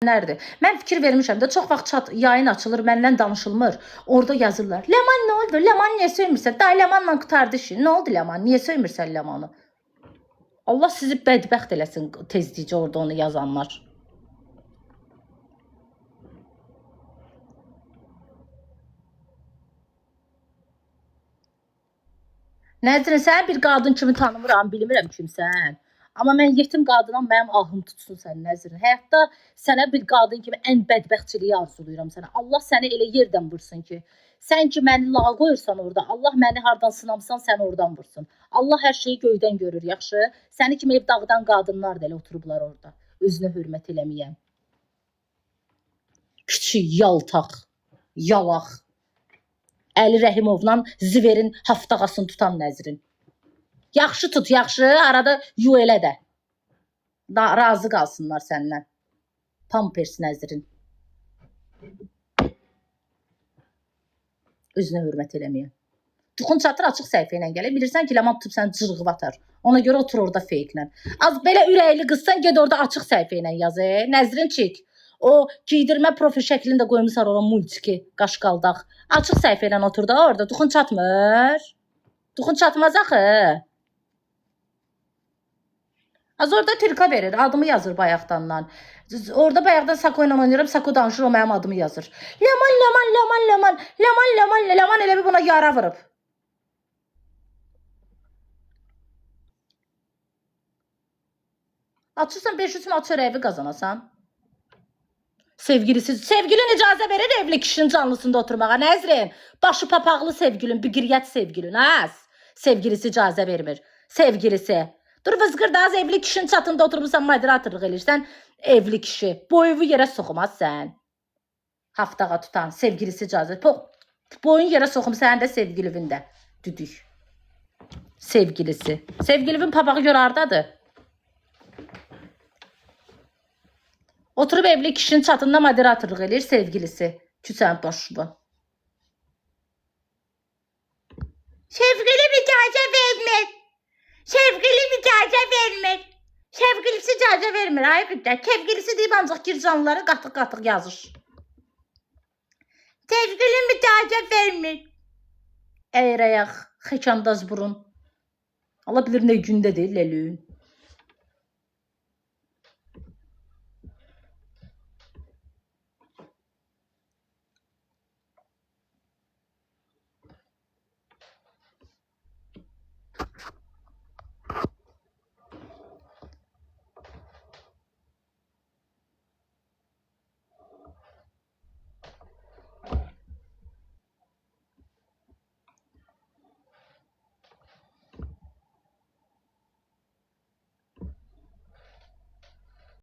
Nerede? Mən fikir vermişəm də çox vaxt chat yayın açılır, məndən danışılmır. Orada yazırlar. Leman nə oldu? Leman niyə söymürsən? Day Lemanla qurtardı işi. Nə oldu Leman? Niyə söymürsən Lemanı? Allah sizi bədbəxt eləsin tezlikcə orada onu yazanlar. Nəzrin, sən bir qadın kimi tanımıram, bilmirəm kimsən. Amma mən yetim qadınam, mənim ahım tutsun sən Nəzrin. Həyatda sənə bir qadın kimi ən bədbəxtçiliyi arzulayıram sənə. Allah səni elə yerdən vursun ki, sən ki məni lağa qoyursan orada, Allah məni hardan sınamsan səni oradan vursun. Allah hər şeyi göydən görür, yaxşı? Səni kimi ev dağdan qadınlar da elə oturublar orada. Özünə hörmət eləməyən. Küçük yaltaq, yalaq. Əli Rəhimovla Ziverin haftağasını tutan Nəzrin. Yaxşı tut, yaxşı. Arada yu elə də. Razı qalsınlar səndən. Pampers Nəzrin. Özünə hörmət eləməyən. Tuxun çatır açıq səhifə ilə gəlir. Bilirsən ki, Ləman tutub səni cırğı atar. Ona görə otur orada fake ilə. Az belə ürəkli qızsan, ged orada açıq səhifə ilə yaz. Nəzrin çik. O giydirmə profil şəklində qoymuşlar ora multiki, qaşqaldaq. Açıq səhifə ilə otur da orada. Tuxun çatmır. Tuxun çatmaz axı. Az orada Türka verir. Adımı yazır bayaqdandan. Orada bayaqdan Sako ilə oynayıram. Sako danışır, o mənim adımı yazır. Leman, Leman, Leman, Leman. Leman, Leman, Leman elə bir buna yara vurub. Açırsan 500 manat çörəyi qazanasan. Sevgilin icazə verir evli kişinin canlısında oturmağa. Nəzrin, başı papaqlı sevgilin, biqiriyyət sevgilin. Sevgilisi icazə vermir. Sevgilisi. Dur vızqır da az evli kişinin çatında oturmuşsan moderatorluq elirsən. Evli kişi. Boyuvu yerə soxmaz sən. Haftağa tutan sevgilisi icazə. Boyun yerə soxum sənin də sevgilivin də. Düdük. Sevgilisi. Sevgilivin papağı gör hardadır. Oturub evli kişinin çatında moderatorluq eləyir sevgilisi. Küçənin başına. Sevgilim icazə vermir. Sevgilim icazə vermir. Sevgilisi icazə vermir. Ay qıdda. Sevgilisi deyib ancaq gircanlıları qatıq-qatıq yazır. Sevgilim icazə vermir. Əyir ayaq, xəkandaz burun. Allah bilir nə gündədir ləlün.